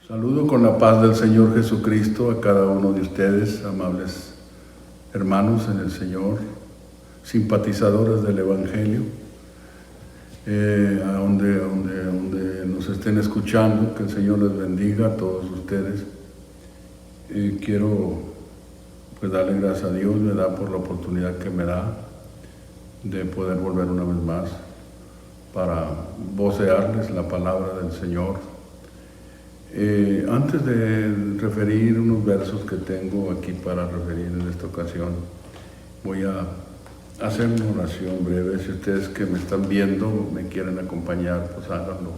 Saludo con la paz del Señor Jesucristo a cada uno de ustedes, amables hermanos en el Señor, simpatizadores del Evangelio, a donde nos estén escuchando, que el Señor les bendiga a todos ustedes. Quiero darle gracias a Dios, ¿verdad?, por la oportunidad que me da de poder volver una vez más para vocearles la palabra del Señor. Antes de referir unos versos que tengo aquí para referir en esta ocasión, voy a hacer una oración breve. Si ustedes que me están viendo me quieren acompañar, pues háganlo.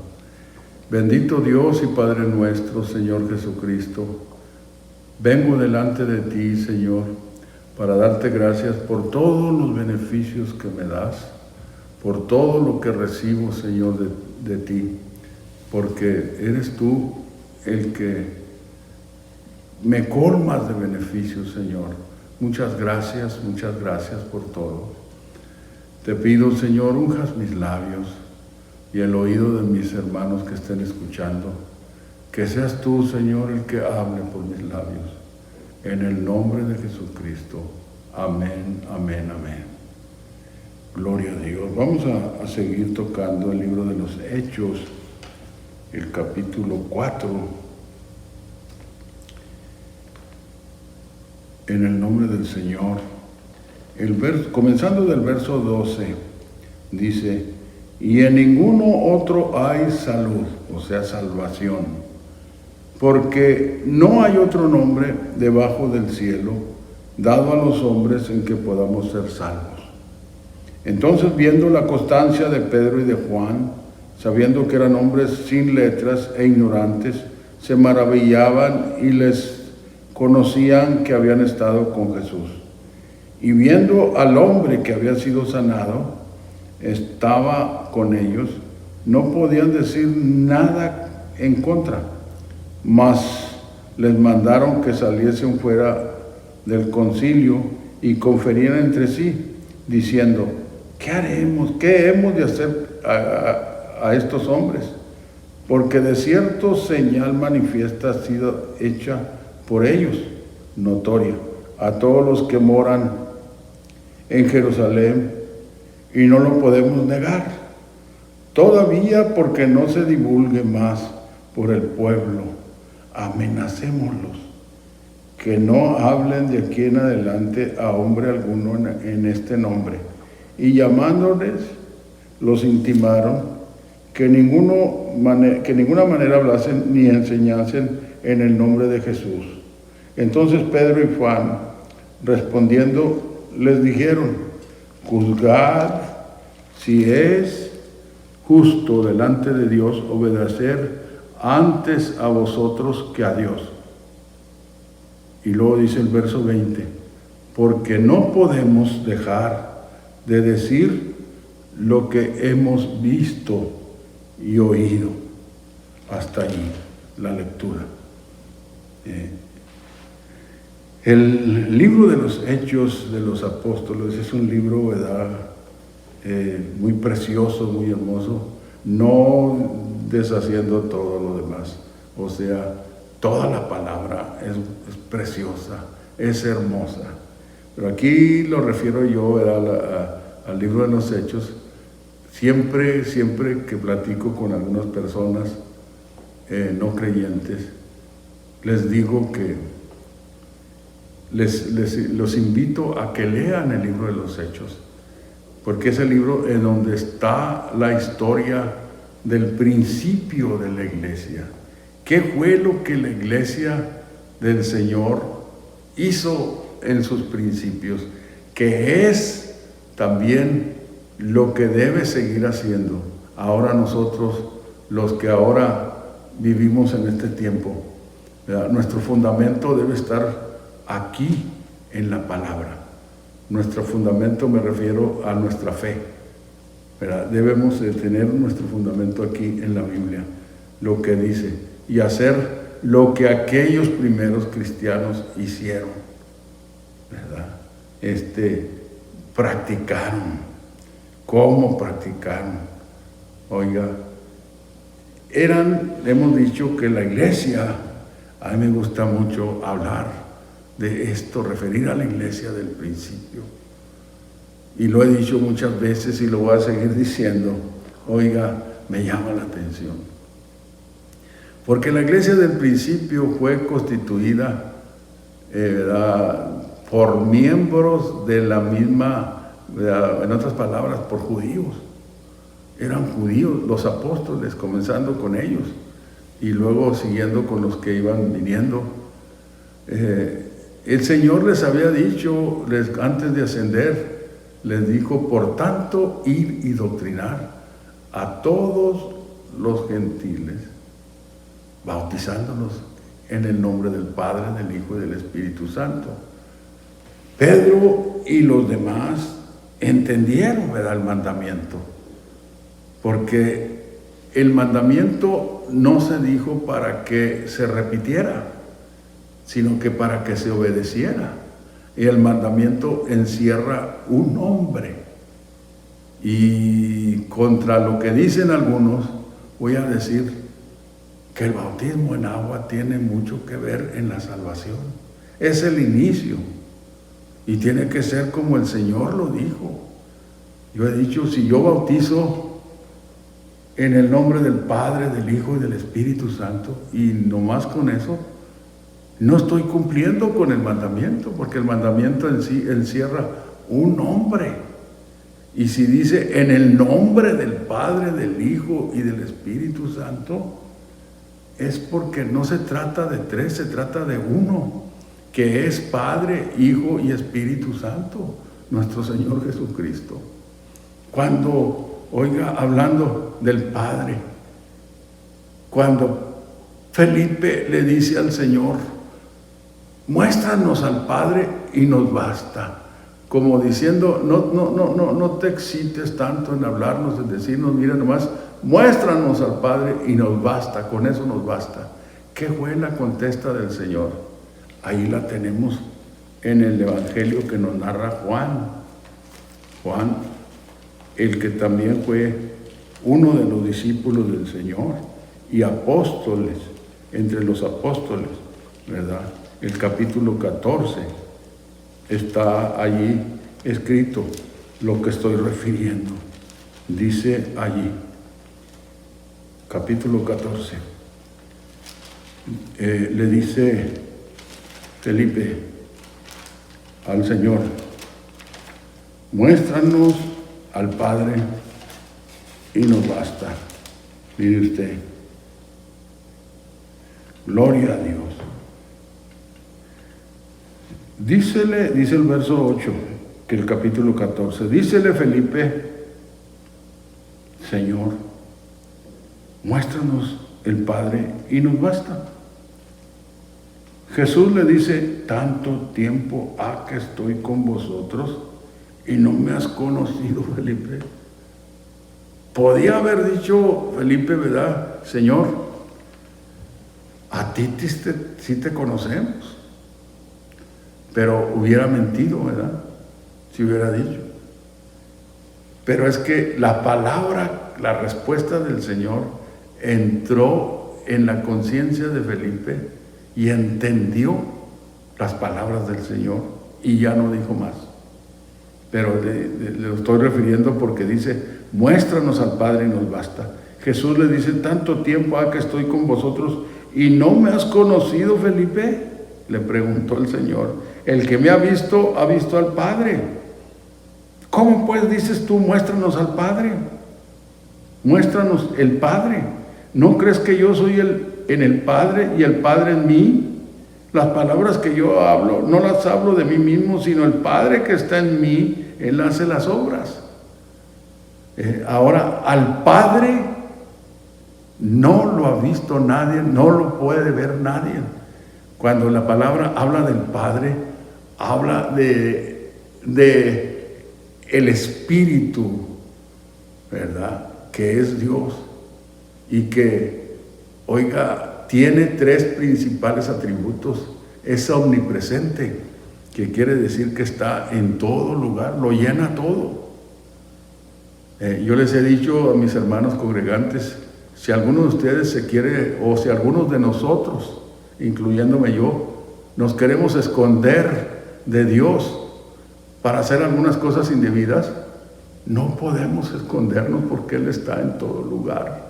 Bendito Dios y Padre nuestro, Señor Jesucristo, vengo delante de ti, Señor, para darte gracias por todos los beneficios que me das, por todo lo que recibo, Señor, de ti, porque eres tú el que me colmas de beneficios, Señor. Muchas gracias por todo. Te pido, Señor, unjas mis labios y el oído de mis hermanos que estén escuchando. Que seas tú, Señor, el que hable por mis labios. En el nombre de Jesucristo. Amén, amén, amén. Gloria a Dios. Vamos a seguir tocando el libro de los Hechos, el capítulo 4, en el nombre del Señor. Comenzando del verso 12, dice: y en ninguno otro hay salud, o sea, salvación, porque no hay otro nombre debajo del cielo dado a los hombres en que podamos ser salvos. Entonces, viendo la constancia de Pedro y de Juan, sabiendo que eran hombres sin letras e ignorantes, se maravillaban y les conocían que habían estado con Jesús. Y viendo al hombre que había sido sanado, estaba con ellos, no podían decir nada en contra, mas les mandaron que saliesen fuera del concilio y conferían entre sí, diciendo: ¿qué haremos? ¿Qué hemos de hacer a estos hombres? Porque de cierto señal manifiesta ha sido hecha por ellos, notoria, a todos los que moran en Jerusalén, y no lo podemos negar. Todavía, porque no se divulgue más por el pueblo, amenacémoslos, que no hablen de aquí en adelante a hombre alguno en este nombre. Y llamándoles, los intimaron que ninguna manera hablasen ni enseñasen en el nombre de Jesús. Entonces Pedro y Juan, respondiendo, les dijeron: juzgad si es justo delante de Dios obedecer antes a vosotros que a Dios. Y luego dice el verso 20: porque no podemos dejar de decir lo que hemos visto y oído. Hasta allí la lectura. El libro de los Hechos de los Apóstoles es un libro, ¿verdad?, muy precioso, muy hermoso, no deshaciendo todo lo demás. O sea, toda la palabra es preciosa, es hermosa. Pero aquí lo refiero yo, ¿verdad?, al libro de los Hechos. Siempre que platico con algunas personas no creyentes, les digo que los invito a que lean el libro de los Hechos, porque es el libro en donde está la historia del principio de la iglesia. ¿Qué fue lo que la iglesia del Señor hizo en sus principios? Que es también lo que debe seguir haciendo ahora nosotros, los que ahora vivimos en este tiempo, ¿verdad? Nuestro fundamento debe estar aquí en la palabra. Nuestro fundamento, me refiero a nuestra fe, ¿verdad? Debemos de tener nuestro fundamento aquí en la Biblia, lo que dice, y hacer lo que aquellos primeros cristianos hicieron, ¿verdad? Practicaron. ¿Cómo practicaron? Oiga, hemos dicho que la iglesia, a mí me gusta mucho hablar de esto, referir a la iglesia del principio. Y lo he dicho muchas veces y lo voy a seguir diciendo. Oiga, me llama la atención. Porque la iglesia del principio fue constituida por miembros de la misma, en otras palabras, por judíos. Eran judíos, los apóstoles, comenzando con ellos y luego siguiendo con los que iban viniendo. El Señor les había dicho, antes de ascender, les dijo: por tanto, ir y doctrinar a todos los gentiles, bautizándolos en el nombre del Padre, del Hijo y del Espíritu Santo. Pedro y los demás entendieron, ¿verdad?, el mandamiento, porque el mandamiento no se dijo para que se repitiera, sino que para que se obedeciera. Y el mandamiento encierra un nombre. Y contra lo que dicen algunos, voy a decir que el bautismo en agua tiene mucho que ver en la salvación. Es el inicio. Y tiene que ser como el Señor lo dijo. Yo he dicho, si yo bautizo en el nombre del Padre, del Hijo y del Espíritu Santo, y nomás con eso, no estoy cumpliendo con el mandamiento, porque el mandamiento en sí encierra un nombre. Y si dice en el nombre del Padre, del Hijo y del Espíritu Santo, es porque no se trata de tres, se trata de uno, que es Padre, Hijo y Espíritu Santo, nuestro Señor Jesucristo. Cuando, oiga, hablando del Padre, cuando Felipe le dice al Señor: muéstranos al Padre y nos basta. Como diciendo, no te excites tanto en hablarnos, en decirnos, mira nomás, muéstranos al Padre y nos basta, con eso nos basta. ¿Qué fue la contesta del Señor? Ahí la tenemos en el Evangelio que nos narra Juan. Juan, el que también fue uno de los discípulos del Señor y apóstoles, entre los apóstoles, ¿verdad? El capítulo 14, está allí escrito lo que estoy refiriendo. Dice allí, capítulo 14, le dice Felipe al Señor: muéstranos al Padre y nos basta. Mire usted, gloria a Dios. Dice el verso 8, que el capítulo 14, dícele Felipe: Señor, muéstranos el Padre y nos basta. Jesús le dice: tanto tiempo ha que estoy con vosotros y no me has conocido, Felipe. Podía haber dicho Felipe, ¿verdad? Señor, a ti sí te conocemos. Pero hubiera mentido, ¿verdad? Si hubiera dicho. Pero es que la palabra, la respuesta del Señor entró en la conciencia de Felipe y entendió las palabras del Señor y ya no dijo más. Pero le estoy refiriendo porque dice: muéstranos al Padre y nos basta. Jesús le dice: tanto tiempo ha que estoy con vosotros y no me has conocido, Felipe. Le preguntó el Señor: el que me ha visto al Padre. ¿Cómo pues dices tú, muéstranos al Padre? Muéstranos el Padre. ¿No crees que yo soy en el Padre y el Padre en mí? Las palabras que yo hablo, no las hablo de mí mismo, sino el Padre que está en mí, Él hace las obras. Ahora, al Padre no lo ha visto nadie, no lo puede ver nadie. Cuando la palabra habla del Padre, habla de el Espíritu, ¿verdad?, que es Dios y que, oiga, tiene tres principales atributos. Es omnipresente, que quiere decir que está en todo lugar, lo llena todo. Yo les he dicho a mis hermanos congregantes, si alguno de ustedes se quiere, o si algunos de nosotros, incluyéndome yo, nos queremos esconder de Dios para hacer algunas cosas indebidas, no podemos escondernos porque Él está en todo lugar.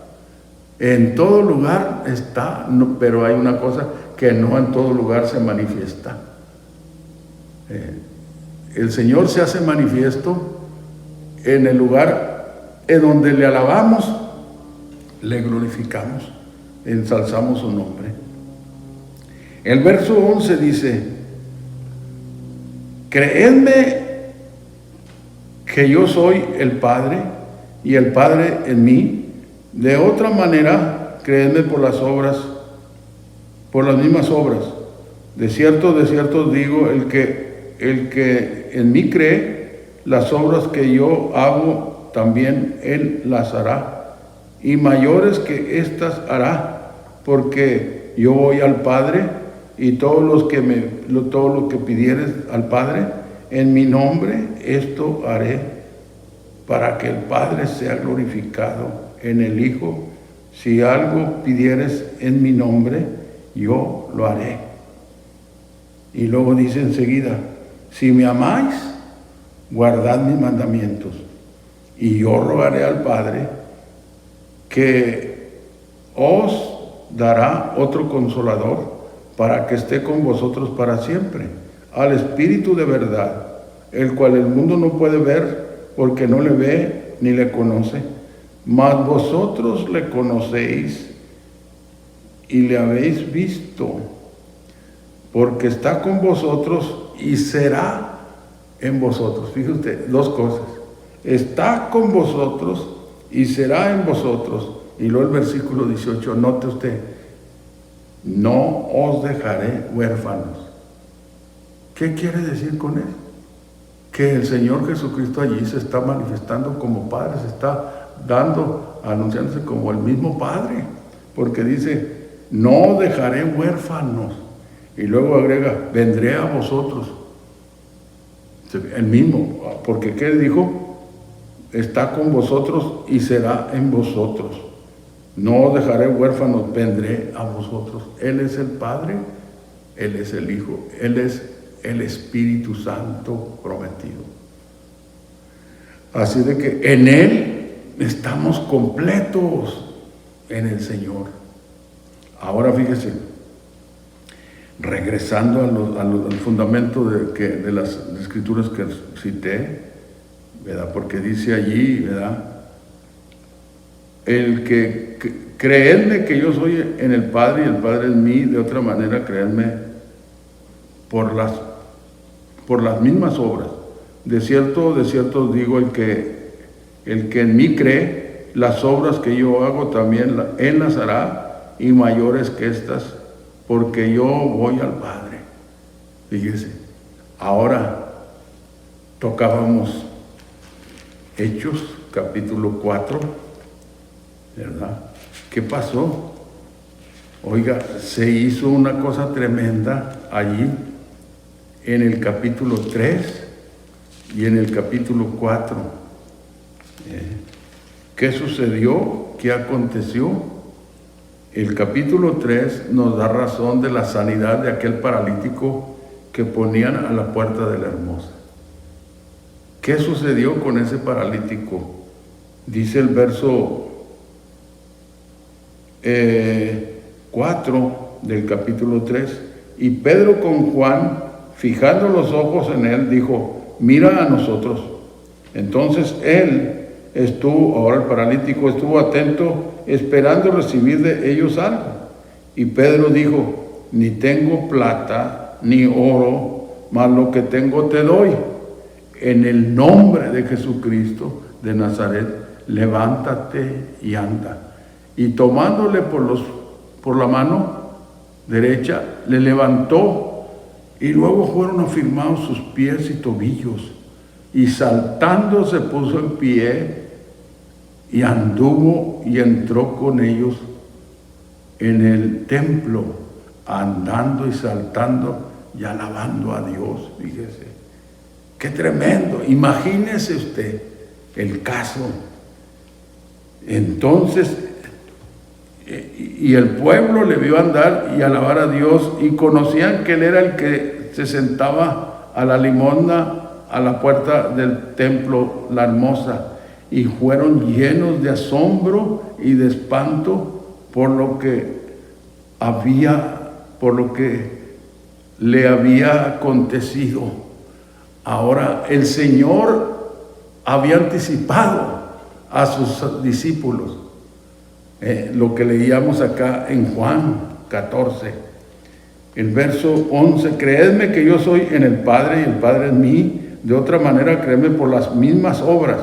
En todo lugar está, pero hay una cosa que no en todo lugar se manifiesta. El Señor se hace manifiesto en el lugar en donde le alabamos, le glorificamos, ensalzamos su nombre. El verso 11 dice: creedme que yo soy el Padre y el Padre en mí. De otra manera, creedme por las obras, por las mismas obras. De cierto os digo, el que en mí cree, las obras que yo hago, también él las hará, y mayores que éstas hará, porque yo voy al Padre, y todo lo que pidieres al Padre, en mi nombre, esto haré, para que el Padre sea glorificado en el Hijo. Si algo pidieres en mi nombre, yo lo haré. Y luego dice enseguida: si me amáis, guardad mis mandamientos. Y yo rogaré al Padre, que os dará otro Consolador, para que esté con vosotros para siempre, al Espíritu de verdad, el cual el mundo no puede ver, porque no le ve ni le conoce, mas vosotros le conocéis y le habéis visto, porque está con vosotros y será en vosotros. Fíjese usted, dos cosas: está con vosotros y será en vosotros. Y luego el versículo 18, note usted: no os dejaré huérfanos. ¿Qué quiere decir con eso? Que el Señor Jesucristo allí se está manifestando como Padre, se está anunciándose como el mismo Padre, porque dice: no dejaré huérfanos, y luego agrega: vendré a vosotros. El mismo, porque ¿qué dijo? Está con vosotros y será en vosotros. No dejaré huérfanos, vendré a vosotros. Él es el Padre, Él es el Hijo, Él es el Espíritu Santo prometido. Así de que en Él estamos completos, en el Señor. Ahora fíjese, regresando al fundamento de las escrituras que cité, ¿verdad? Porque dice allí, ¿verdad? El que creedme que yo soy en el Padre y el Padre en mí. De otra manera, creedme por las mismas obras. De cierto os digo, el que en mí cree, las obras que yo hago también él las hará, y mayores que estas, porque yo voy al Padre. Fíjese, ahora tocábamos Hechos capítulo 4, ¿verdad? ¿Qué pasó? Oiga, se hizo una cosa tremenda allí en el capítulo 3 y en el capítulo 4. ¿Qué sucedió? ¿Qué aconteció? El capítulo 3 nos da razón de la sanidad de aquel paralítico que ponían a la puerta de la Hermosa. ¿Qué sucedió con ese paralítico? Dice el verso 4 del capítulo 3: y Pedro con Juan, fijando los ojos en él, dijo: mira a nosotros. Entonces él ahora el paralítico estuvo atento, esperando recibir de ellos algo. Y Pedro dijo: ni tengo plata ni oro, mas lo que tengo te doy. En el nombre de Jesucristo de Nazaret, levántate y anda. Y tomándole por la mano derecha, le levantó, y luego fueron afirmados sus pies y tobillos, y saltando se puso en pie, y anduvo y entró con ellos en el templo, andando y saltando y alabando a Dios. Fíjese, qué tremendo. Imagínese usted el caso. Entonces, y el pueblo le vio andar y alabar a Dios, y conocían que él era el que se sentaba a la limosna a la puerta del templo, la hermosa, y fueron llenos de asombro y de espanto por lo que le había acontecido. Ahora el Señor había anticipado a sus discípulos, lo que leíamos acá en Juan 14, el verso 11: creedme que yo soy en el Padre y el Padre en mí, de otra manera creedme por las mismas obras.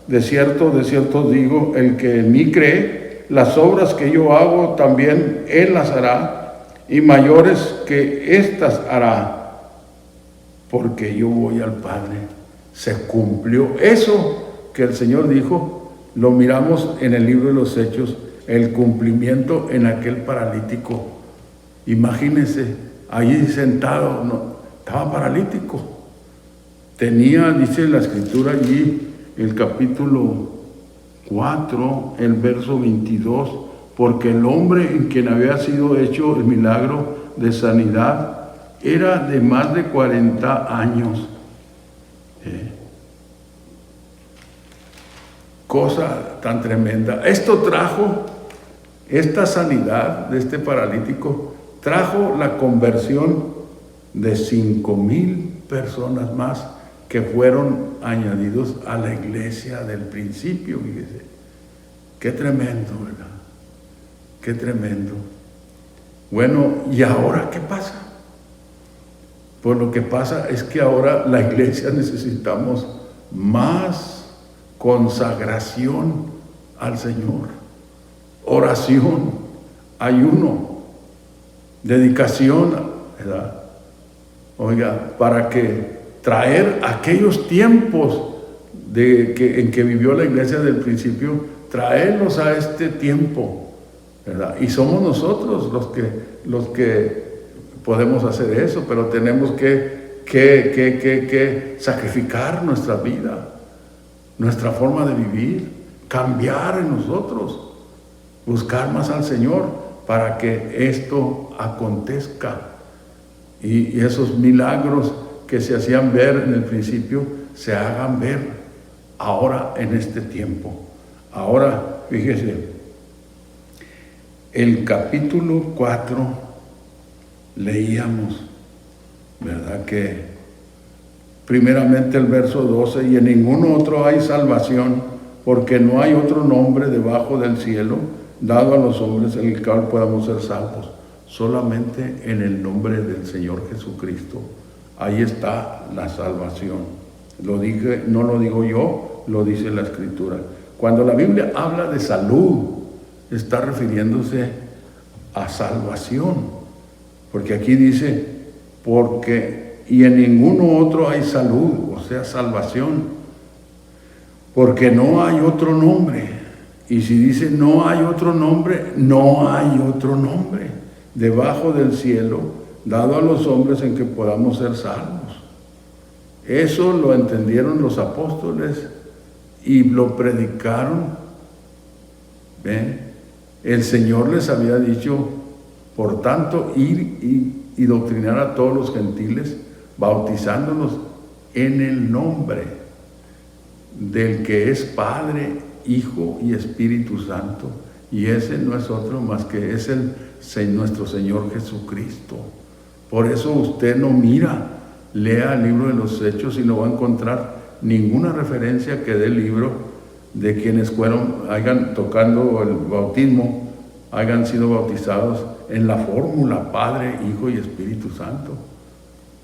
De cierto os digo, el que en mí cree, las obras que yo hago también él las hará, y mayores que éstas hará, porque yo voy al Padre. Se cumplió eso que el Señor dijo. Lo miramos en el libro de los Hechos, el cumplimiento en aquel paralítico. Imagínense, allí sentado, estaba paralítico. Tenía, dice la Escritura allí, el capítulo 4, el verso 22, porque el hombre en quien había sido hecho el milagro de sanidad era de más de 40 años. Cosa tan tremenda. Esta sanidad de este paralítico trajo la conversión de 5,000 personas más que fueron añadidos a la iglesia del principio. Fíjese, qué tremendo, ¿verdad? Qué tremendo. Bueno, ¿y ahora qué pasa? Pues lo que pasa es que ahora la iglesia necesitamos más consagración al Señor, oración, ayuno, dedicación, ¿verdad? Oiga, para que traer aquellos tiempos en que vivió la iglesia del principio, traerlos a este tiempo, ¿verdad? Y somos nosotros los que podemos hacer eso, pero tenemos que sacrificar nuestra vida, nuestra forma de vivir, cambiar en nosotros, buscar más al Señor para que esto acontezca y esos milagros que se hacían ver en el principio se hagan ver ahora en este tiempo. Ahora, fíjese, el capítulo 4 leíamos, ¿verdad? Que primeramente el verso 12: y en ningún otro hay salvación, porque no hay otro nombre debajo del cielo dado a los hombres en el cual podamos ser salvos, solamente en el nombre del Señor Jesucristo. Ahí está la salvación. No lo digo yo, lo dice la Escritura. Cuando la Biblia habla de salud, está refiriéndose a salvación. Porque aquí dice, y en ninguno otro hay salud, o sea, salvación. Porque no hay otro nombre. Y si dice no hay otro nombre, no hay otro nombre debajo del cielo dado a los hombres en que podamos ser salvos. Eso lo entendieron los apóstoles y lo predicaron. ¿Ven? El Señor les había dicho, por tanto, ir y doctrinar a todos los gentiles, bautizándolos en el nombre del que es Padre, Hijo y Espíritu Santo. Y ese no es otro más que es nuestro Señor Jesucristo. Por eso usted no lea el libro de los Hechos y no va a encontrar ninguna referencia que dé el libro de quienes hayan tocando el bautismo, hayan sido bautizados en la fórmula Padre, Hijo y Espíritu Santo.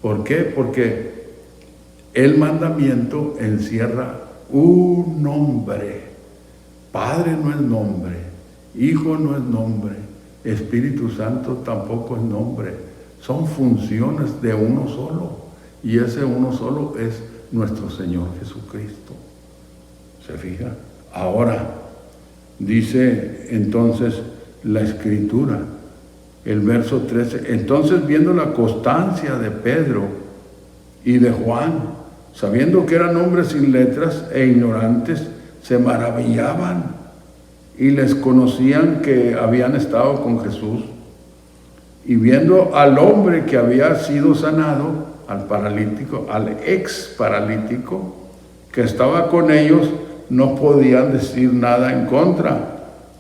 ¿Por qué? Porque el mandamiento encierra un nombre. Padre no es nombre, Hijo no es nombre, Espíritu Santo tampoco es nombre. Son funciones de uno solo, y ese uno solo es nuestro Señor Jesucristo. ¿Se fija? Ahora, dice entonces la Escritura, el verso 13, entonces viendo la constancia de Pedro y de Juan, sabiendo que eran hombres sin letras e ignorantes, se maravillaban y les conocían que habían estado con Jesús. Y viendo al hombre que había sido sanado, al paralítico, al ex paralítico que estaba con ellos, no podían decir nada en contra.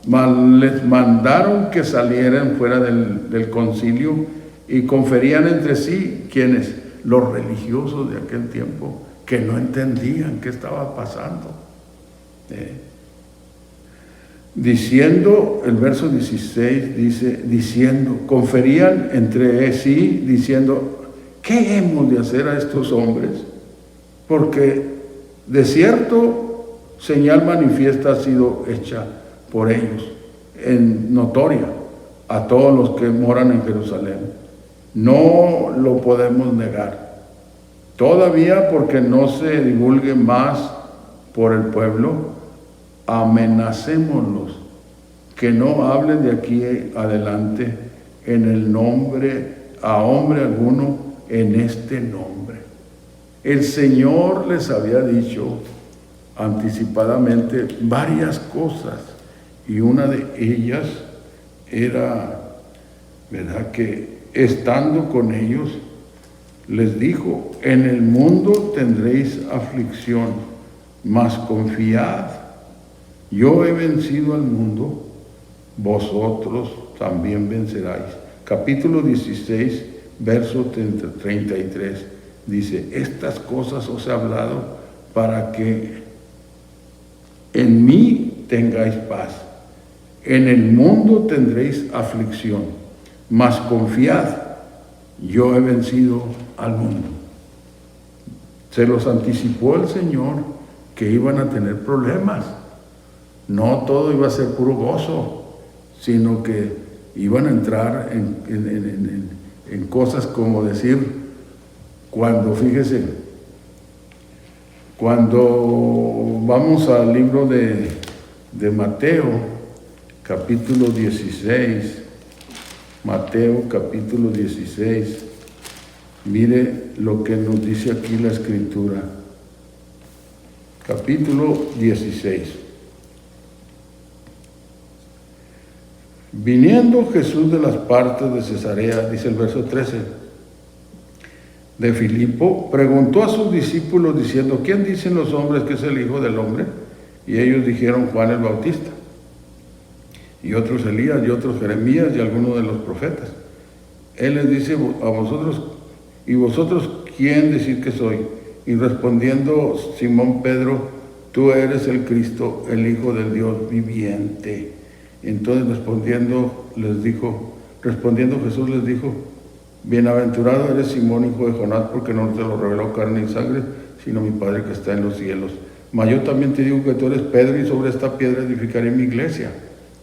Les mandaron que salieran fuera del concilio y conferían entre sí, quienes, los religiosos de aquel tiempo, que no entendían qué estaba pasando. Diciendo, el verso 16 dice, conferían entre sí, diciendo, ¿qué hemos de hacer a estos hombres? Porque de cierto señal manifiesta ha sido hecha por ellos, en notoria, a todos los que moran en Jerusalén. No lo podemos negar. Todavía, porque no se divulgue más por el pueblo, amenacémoslos que no hablen de aquí adelante en el nombre a hombre alguno en este nombre. El Señor les había dicho anticipadamente varias cosas, y una de ellas era, ¿verdad?, que estando con ellos les dijo, en el mundo tendréis aflicción, mas confiad, yo he vencido al mundo, vosotros también venceráis. Capítulo 16, verso 33, dice, estas cosas os he hablado para que en mí tengáis paz. En el mundo tendréis aflicción, mas confiad, yo he vencido al mundo. Se los anticipó el Señor que iban a tener problemas. No todo iba a ser puro gozo, sino que iban a entrar en cosas como decir, cuando vamos al libro de Mateo, capítulo 16, Mateo capítulo 16, mire lo que nos dice aquí la Escritura. Capítulo 16. Viniendo Jesús de las partes de Cesarea, dice el verso 13, de Filipo, preguntó a sus discípulos diciendo, ¿quién dicen los hombres que es el Hijo del Hombre? Y ellos dijeron, Juan el Bautista, y otros Elías, y otros Jeremías, y algunos de los profetas. Él les dice a vosotros, ¿y vosotros quién decís que soy? Y respondiendo Simón Pedro, tú eres el Cristo, el Hijo del Dios viviente. Entonces respondiendo Jesús les dijo, bienaventurado eres Simón, hijo de Jonás, porque no te lo reveló carne y sangre, sino mi Padre que está en los cielos. Mas yo también te digo que tú eres Pedro, y sobre esta piedra edificaré mi iglesia,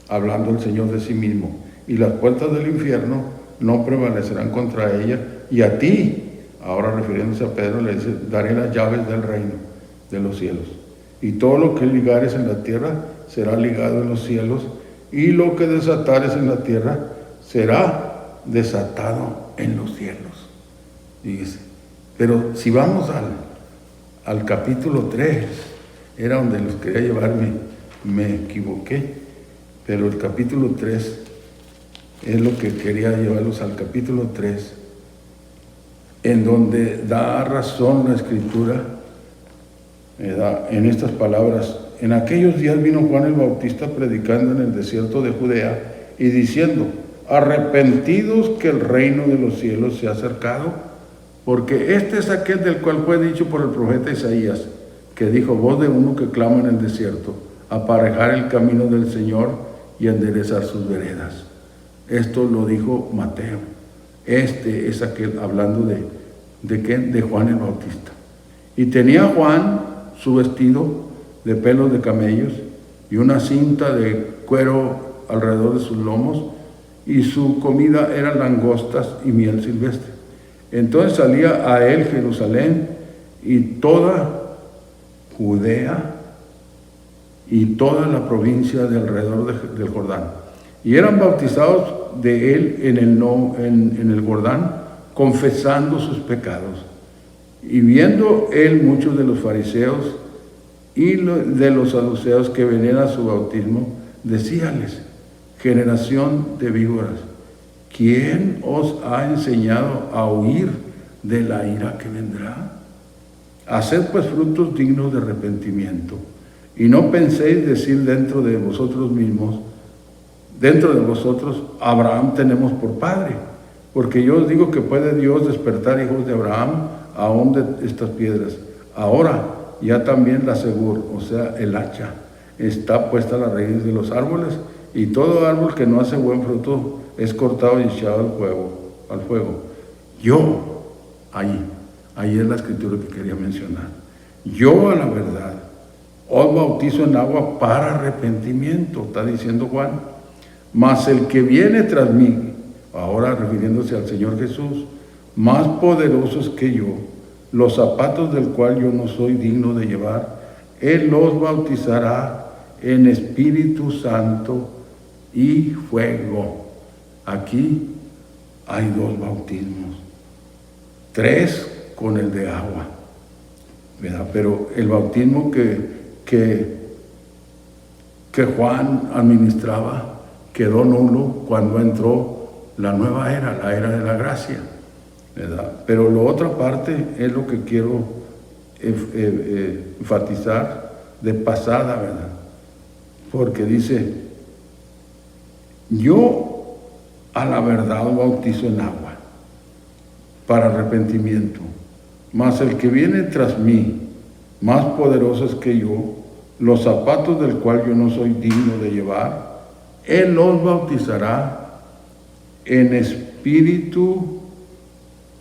hablando el Señor de sí mismo, y las puertas del infierno no prevalecerán contra ella, y a ti, ahora refiriéndose a Pedro, le dice, daré las llaves del reino de los cielos, y todo lo que ligares en la tierra será ligado en los cielos, y lo que desatares en la tierra será desatado en los cielos. Dice, pero si vamos al capítulo 3, era donde los quería llevarme, me equivoqué, pero el capítulo 3 es lo que quería llevarlos al capítulo 3, en donde da razón la Escritura, en estas palabras. En aquellos días vino Juan el Bautista predicando en el desierto de Judea y diciendo, arrepentidos que el reino de los cielos se ha acercado, porque este es aquel del cual fue dicho por el profeta Isaías, que dijo, voz de uno que clama en el desierto, aparejar el camino del Señor y enderezar sus veredas. Esto lo dijo Mateo. Este es aquel, hablando de Juan el Bautista. Y tenía Juan su vestido de pelos de camellos y una cinta de cuero alrededor de sus lomos, y su comida eran langostas y miel silvestre. Entonces salía a él Jerusalén y toda Judea y toda la provincia de alrededor del Jordán, y eran bautizados de él en el Jordán, confesando sus pecados. Y viendo él muchos de los fariseos y de los saduceos que venían a su bautismo, decíales: generación de víboras, ¿quién os ha enseñado a huir de la ira que vendrá? Haced pues frutos dignos de arrepentimiento, y no penséis decir dentro de vosotros mismos, dentro de vosotros, Abraham tenemos por padre, porque yo os digo que puede Dios despertar hijos de Abraham aún de estas piedras. Ahora ya también la segur, o sea, el hacha, está puesta a la raíz de los árboles, y todo árbol que no hace buen fruto es cortado y echado al fuego. Yo, ahí es la escritura que quería mencionar. Yo, a la verdad, os bautizo en agua para arrepentimiento, está diciendo Juan. Mas el que viene tras mí, ahora refiriéndose al Señor Jesús, más poderoso es que yo, los zapatos del cual yo no soy digno de llevar, Él los bautizará en Espíritu Santo y fuego. Aquí hay 2 bautismos, 3 con el de agua, ¿verdad? Pero el bautismo que Juan administraba quedó nulo cuando entró la nueva era, la era de la gracia, ¿verdad? Pero la otra parte es lo que quiero enfatizar de pasada, ¿verdad? Porque dice: yo a la verdad bautizo en agua para arrepentimiento, mas el que viene tras mí, más poderoso es que yo, los zapatos del cual yo no soy digno de llevar, Él los bautizará en Espíritu,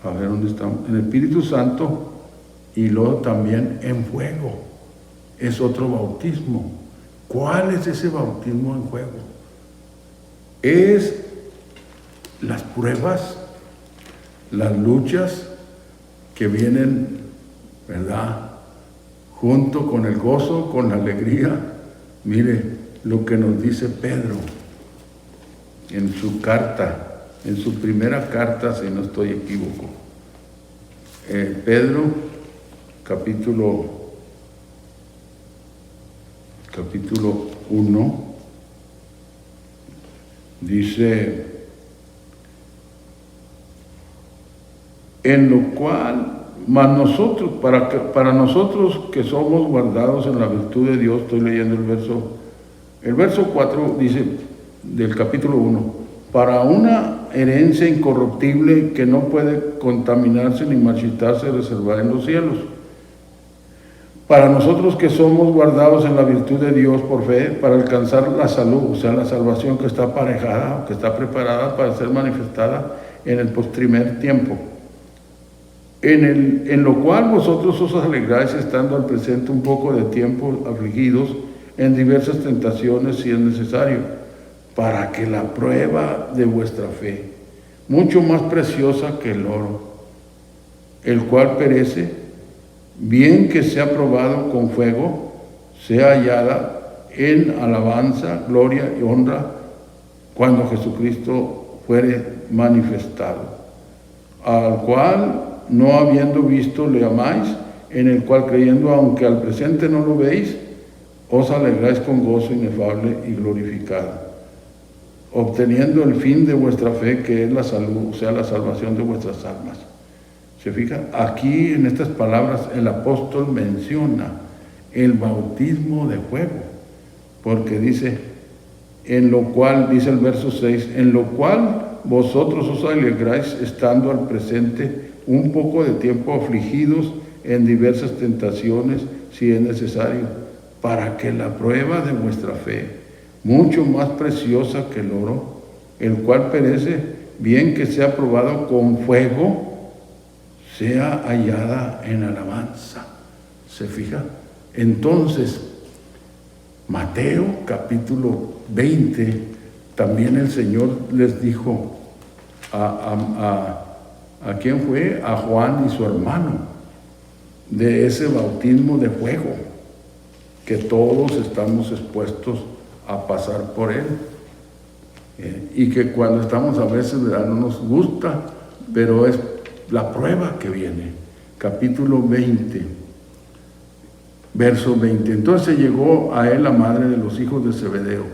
a ver dónde estamos, en Espíritu Santo, y luego también en fuego. Es otro bautismo. ¿Cuál es ese bautismo en fuego? Es las pruebas, las luchas que vienen, ¿verdad?, junto con el gozo, con la alegría. Mire lo que nos dice Pedro en su carta, en su primera carta, si no estoy equívoco. Pedro, capítulo 1, dice: en lo cual, mas nosotros, para nosotros que somos guardados en la virtud de Dios, estoy leyendo el verso 4, dice, del capítulo 1, para una herencia incorruptible que no puede contaminarse ni marchitarse, reservada en los cielos. Para nosotros que somos guardados en la virtud de Dios por fe, para alcanzar la salud, o sea, la salvación que está aparejada, que está preparada para ser manifestada en el postrimer tiempo. En lo cual vosotros os alegráis, estando al presente un poco de tiempo afligidos en diversas tentaciones, si es necesario, para que la prueba de vuestra fe, mucho más preciosa que el oro, el cual perece, bien que sea probado con fuego, sea hallada en alabanza, gloria y honra cuando Jesucristo fuere manifestado, al cual, no habiendo visto, le amáis, en el cual creyendo, aunque al presente no lo veis, os alegráis con gozo inefable y glorificado, obteniendo el fin de vuestra fe, que es la salud, o sea, la salvación de vuestras almas. ¿Se fija? Aquí en estas palabras el apóstol menciona el bautismo de fuego, porque dice, en lo cual, dice el verso 6, en lo cual vosotros os alegráis, estando al presente un poco de tiempo afligidos en diversas tentaciones, si es necesario, para que la prueba de vuestra fe, mucho más preciosa que el oro, el cual perece, bien que sea probado con fuego, sea hallada en alabanza. ¿Se fija? Entonces, Mateo capítulo 20, también el Señor les dijo ¿a quién fue? A Juan y su hermano, de ese bautismo de fuego, que todos estamos expuestos a pasar por él, y que cuando estamos a veces, ¿verdad?, no nos gusta, pero es la prueba que viene. Capítulo 20, verso 20. Entonces llegó a él la madre de los hijos de Zebedeo,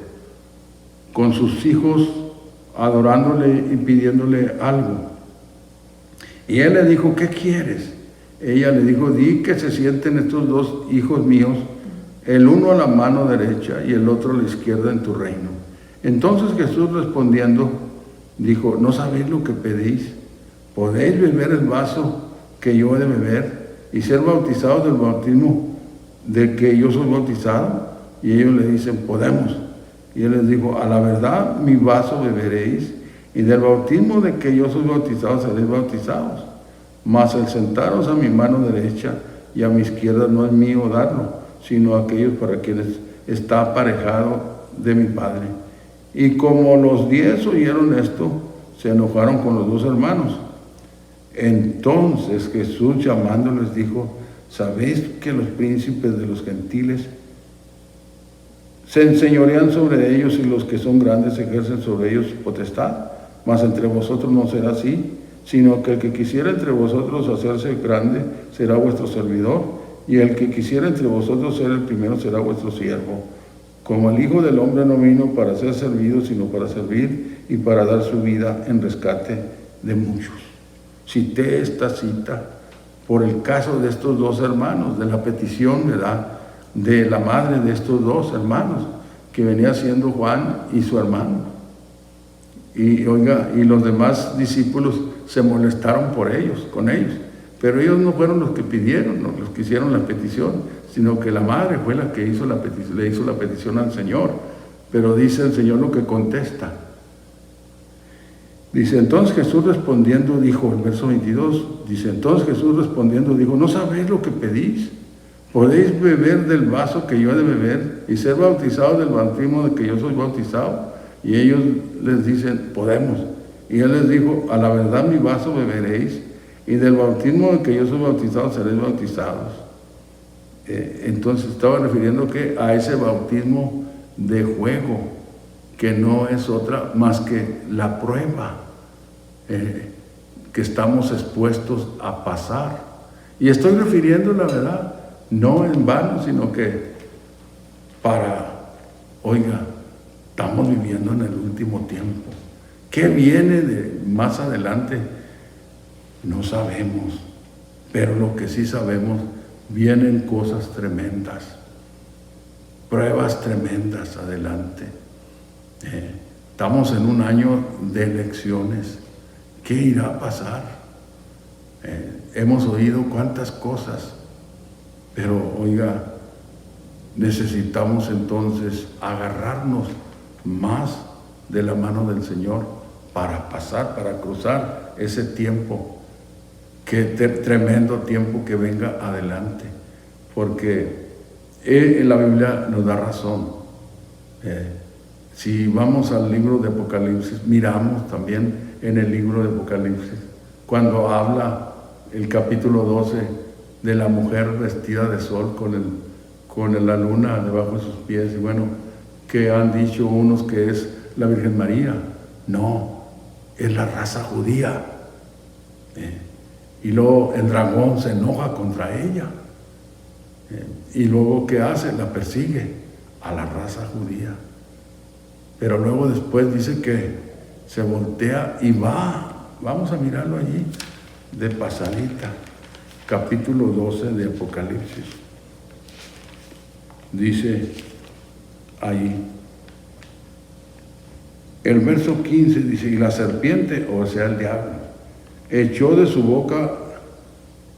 con sus hijos, adorándole y pidiéndole algo. Y él le dijo, ¿qué quieres? Ella le dijo, di que se sienten estos dos hijos míos, el uno a la mano derecha y el otro a la izquierda en tu reino. Entonces Jesús respondiendo, dijo, ¿no sabéis lo que pedís? ¿Podéis beber el vaso que yo he de beber y ser bautizados del bautismo de que yo soy bautizado? Y ellos le dicen, podemos. Y él les dijo, a la verdad mi vaso beberéis, y del bautismo de que yo soy bautizado seréis bautizados. Mas el sentaros a mi mano derecha y a mi izquierda no es mío darlo, sino a aquellos para quienes está aparejado de mi Padre. Y como los 10 oyeron esto, se enojaron con los 2 hermanos. Entonces Jesús llamándoles dijo, ¿sabéis que los príncipes de los gentiles se enseñorean sobre ellos y los que son grandes ejercen sobre ellos potestad? Mas entre vosotros no será así, sino que el que quisiera entre vosotros hacerse grande será vuestro servidor, y el que quisiera entre vosotros ser el primero será vuestro siervo. Como el Hijo del Hombre no vino para ser servido, sino para servir y para dar su vida en rescate de muchos. Cité esta cita por el caso de estos 2 hermanos, de la petición, ¿verdad?, de la madre de estos 2 hermanos, que venía siendo Juan y su hermano. Y oiga, y los demás discípulos se molestaron por ellos, con ellos, pero ellos no fueron los que pidieron, no, los que hicieron la petición, sino que la madre fue la que hizo la petición, le hizo la petición al Señor. Pero dice el Señor lo que contesta. Dice, entonces Jesús respondiendo dijo, el verso 22, dice, entonces Jesús respondiendo dijo, ¿no sabéis lo que pedís? ¿Podéis beber del vaso que yo he de beber y ser bautizados del bautismo de que yo soy bautizado? Y ellos les dicen, podemos. Y él les dijo, a la verdad mi vaso beberéis, y del bautismo de que yo soy bautizado seréis bautizados. Entonces estaba refiriendo que a ese bautismo de juego, que no es otra más que la prueba que estamos expuestos a pasar. Y estoy refiriendo, la verdad, no en vano, sino que oiga, estamos viviendo en el último tiempo. ¿Qué viene de más adelante? No sabemos, pero lo que sí sabemos, vienen cosas tremendas, pruebas tremendas adelante. Estamos en un año de elecciones. ¿Qué irá a pasar? Hemos oído cuántas cosas, pero oiga, necesitamos entonces agarrarnos más de la mano del Señor para pasar, para cruzar ese tiempo, tremendo tiempo que venga adelante, porque la Biblia nos da razón. Si vamos al libro de Apocalipsis, miramos también en el libro de Apocalipsis, cuando habla el capítulo 12 de la mujer vestida de sol con la luna debajo de sus pies, y bueno, que han dicho unos que es la Virgen María. No, es la raza judía. Y luego el dragón se enoja contra ella. Y luego, ¿qué hace? La persigue a la raza judía. Pero luego después dice que se voltea y vamos a mirarlo allí, de pasadita, capítulo 12 de Apocalipsis. Dice ahí, el verso 15 dice, y la serpiente, o sea el diablo, echó de su boca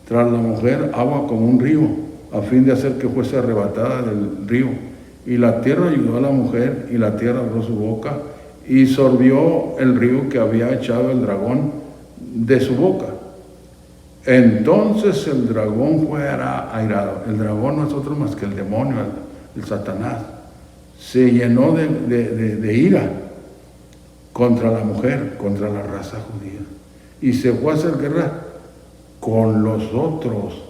tras la mujer agua como un río, a fin de hacer que fuese arrebatada del río. Y la tierra ayudó a la mujer, y la tierra abrió su boca, y sorbió el río que había echado el dragón de su boca. Entonces el dragón fue airado. El dragón no es otro más que el demonio, el Satanás. Se llenó de ira contra la mujer, contra la raza judía. Y se fue a hacer guerra con los otros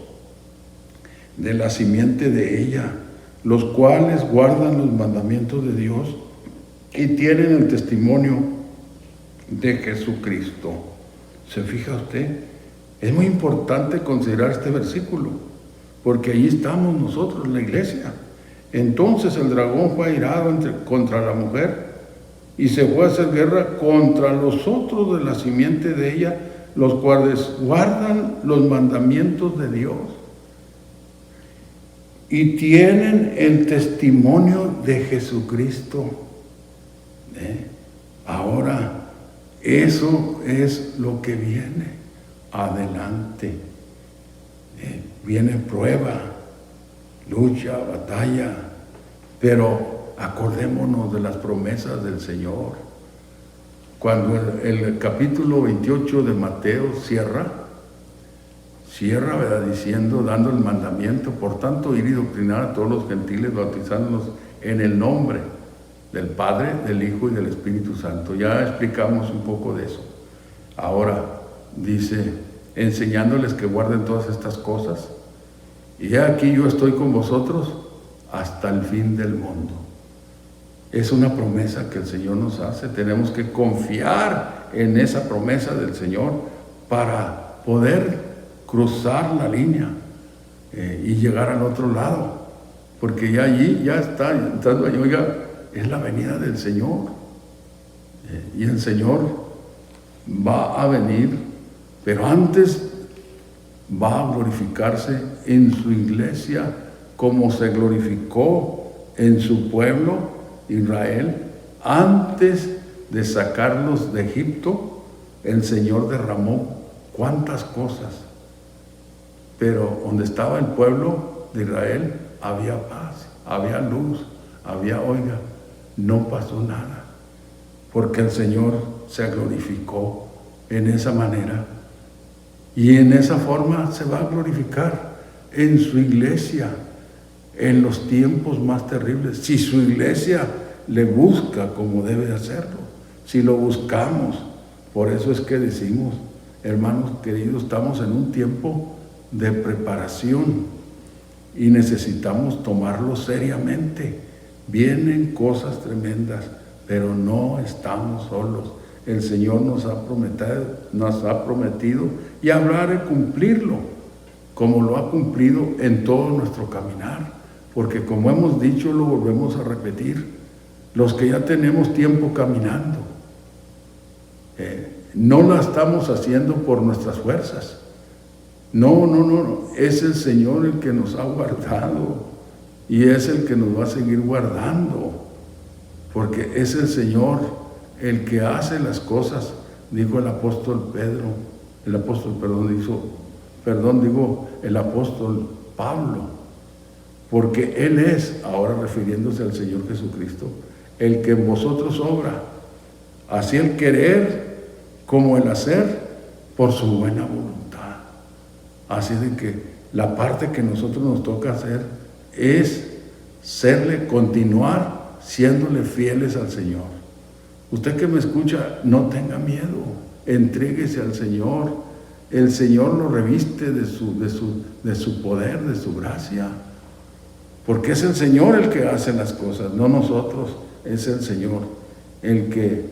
de la simiente de ella, los cuales guardan los mandamientos de Dios y tienen el testimonio de Jesucristo. ¿Se fija usted? Es muy importante considerar este versículo, porque allí estamos nosotros, la iglesia. Entonces el dragón fue airado contra la mujer, y se fue a hacer guerra contra los otros de la simiente de ella, los cuales guardan los mandamientos de Dios y tienen el testimonio de Jesucristo. Ahora, eso es lo que viene adelante. Viene prueba, lucha, batalla, pero acordémonos de las promesas del Señor. Cuando el capítulo 28 de Mateo cierra, ¿verdad? Diciendo, dando el mandamiento, por tanto, ir y doctrinar a todos los gentiles, bautizándolos en el nombre del Padre, del Hijo y del Espíritu Santo. Ya explicamos un poco de eso. Ahora dice, enseñándoles que guarden todas estas cosas. Y aquí yo estoy con vosotros hasta el fin del mundo. Es una promesa que el Señor nos hace. Tenemos que confiar en esa promesa del Señor para poder cruzar la línea y llegar al otro lado. Porque ya allí, ya está entrando allí, oiga, es la venida del Señor. Y el Señor va a venir, pero antes va a glorificarse en su iglesia como se glorificó en su pueblo Israel. Antes de sacarlos de Egipto, el Señor derramó cuántas cosas, pero donde estaba el pueblo de Israel había paz, había luz, había, oiga, no pasó nada, porque el Señor se glorificó en esa manera. Y en esa forma se va a glorificar en su iglesia, en los tiempos más terribles. Si su iglesia le busca como debe hacerlo, si lo buscamos. Por eso es que decimos, hermanos queridos, estamos en un tiempo de preparación y necesitamos tomarlo seriamente. Vienen cosas tremendas, pero no estamos solos. El Señor nos ha prometido y habrá de cumplirlo, como lo ha cumplido en todo nuestro caminar. Porque como hemos dicho, lo volvemos a repetir, los que ya tenemos tiempo caminando, no la estamos haciendo por nuestras fuerzas. No, es el Señor el que nos ha guardado y es el que nos va a seguir guardando, porque es el Señor el que hace las cosas, dijo el apóstol Pablo, porque Él es, ahora refiriéndose al Señor Jesucristo, el que en vosotros obra, así el querer como el hacer, por su buena voluntad. Así de que la parte que nosotros nos toca hacer es continuar siéndole fieles al Señor. Usted que me escucha, no tenga miedo, entréguese al Señor. El Señor lo reviste de su poder, de su gracia, porque es el Señor el que hace las cosas, no nosotros. Es el Señor el que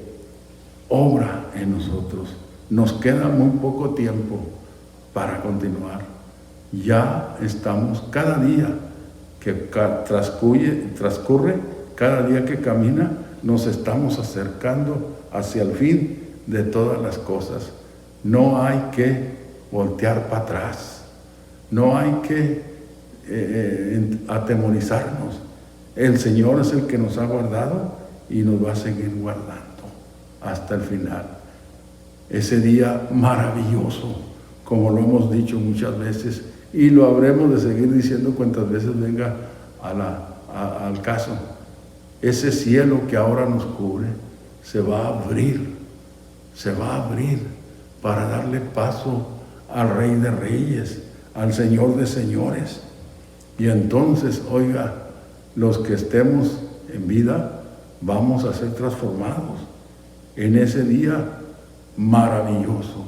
obra en nosotros. Nos queda muy poco tiempo para continuar. Ya estamos, cada día que transcurre, cada día que camina, nos estamos acercando hacia el fin de todas las cosas. No hay que voltear para atrás, no hay que atemorizarnos. El Señor es el que nos ha guardado y nos va a seguir guardando hasta el final. Ese día maravilloso, como lo hemos dicho muchas veces, y lo habremos de seguir diciendo cuantas veces venga al caso. Ese cielo que ahora nos cubre se va a abrir para darle paso al Rey de Reyes, al Señor de Señores. Y entonces, oiga, los que estemos en vida vamos a ser transformados en ese día maravilloso,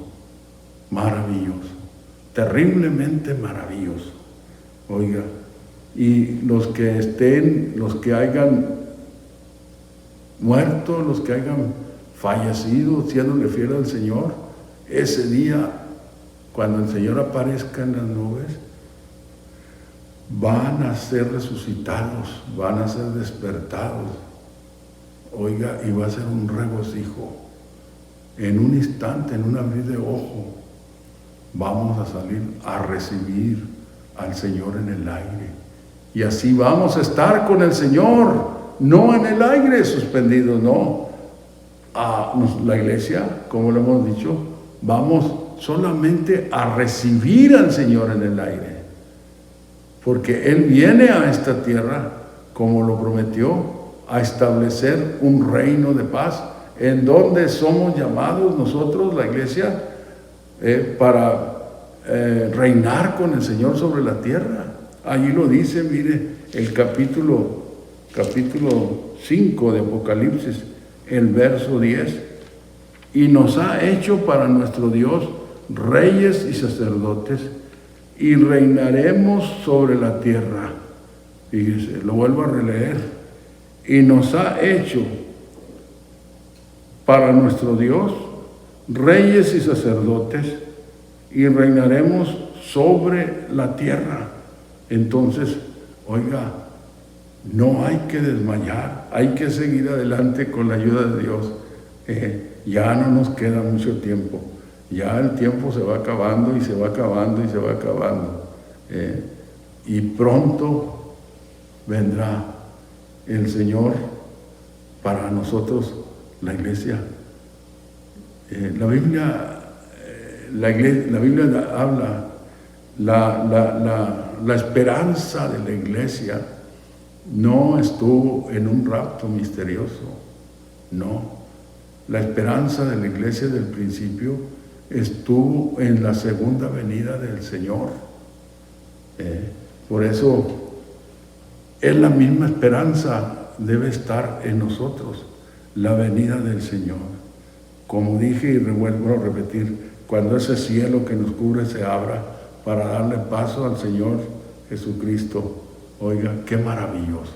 terriblemente maravilloso. Oiga, y los que hayan muerto, los que hayan fallecido siéndole fiel al Señor, ese día, cuando el Señor aparezca en las nubes, van a ser resucitados, van a ser despertados. oiga, y va a ser un regocijo. En un instante, en un abrir de ojo, vamos a salir a recibir al Señor en el aire. Y así vamos a estar con el Señor, no en el aire suspendidos, no. A la iglesia, como lo hemos dicho, vamos solamente a recibir al Señor en el aire. Porque Él viene a esta tierra, como lo prometió, a establecer un reino de paz, en donde somos llamados nosotros, la iglesia, para reinar con el Señor sobre la tierra. Allí lo dice, mire, el capítulo 5 de Apocalipsis, el verso 10. Y nos ha hecho para nuestro Dios reyes y sacerdotes, y reinaremos sobre la tierra. Fíjese, lo vuelvo a releer. Y nos ha hecho para nuestro Dios reyes y sacerdotes, y reinaremos sobre la tierra. Entonces, oiga, no hay que desmayar, hay que seguir adelante con la ayuda de Dios. Ya no nos queda mucho tiempo, ya el tiempo se va acabando y se va acabando y se va acabando. Y pronto vendrá el Señor para nosotros, la iglesia. La Biblia habla, la esperanza de la iglesia no estuvo en un rapto misterioso, no. La esperanza de la iglesia del principio estuvo en la segunda venida del Señor. Por eso es la misma esperanza, debe estar en nosotros, la venida del Señor. Como dije y vuelvo a repetir, cuando ese cielo que nos cubre se abra para darle paso al Señor Jesucristo, oiga, qué maravilloso.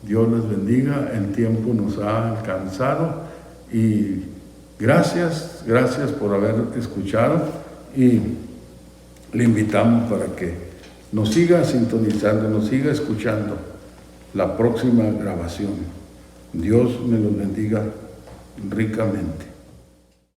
Dios les bendiga, el tiempo nos ha alcanzado y gracias por haber escuchado, y le invitamos para que nos siga sintonizando, nos siga escuchando la próxima grabación. Dios me los bendiga ricamente.